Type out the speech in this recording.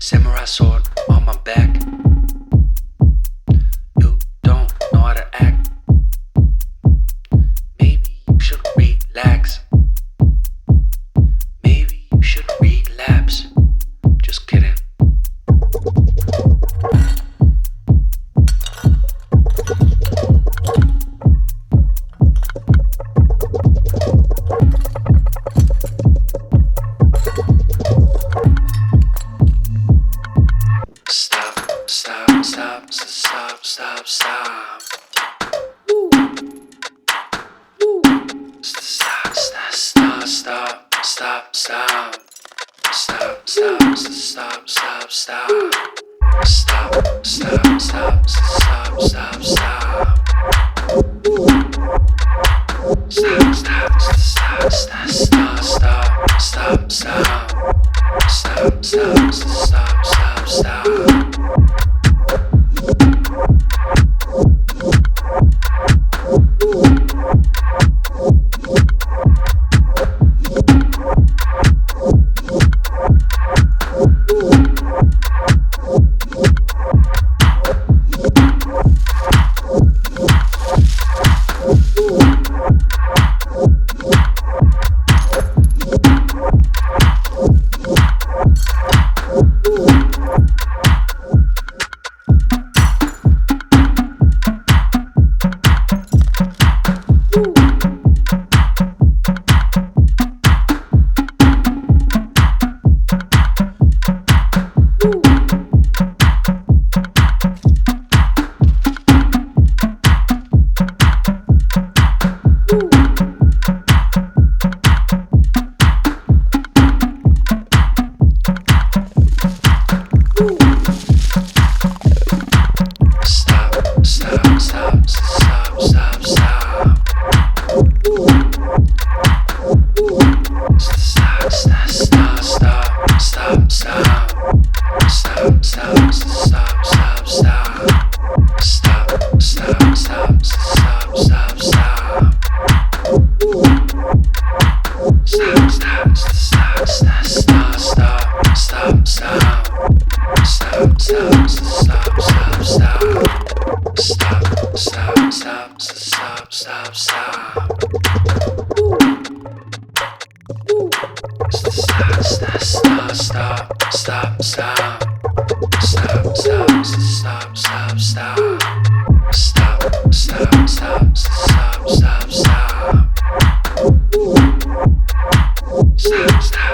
Samurai sword on my back. You don't know how to act. Maybe you should relax. Maybe you should relapse. Just kidding. Stop, stop, stop, stop, stop, stop. Woo. Woo. Stop, stop, stop, stop, stop, stop. Stop, stop, stop, stop, stop. Stop, stop, stop, stop, stop, stop. Woo. Stop, stop, stop, stop, stop, stop, stop, stop. Stop, stop, stop, stop, stop. Stop.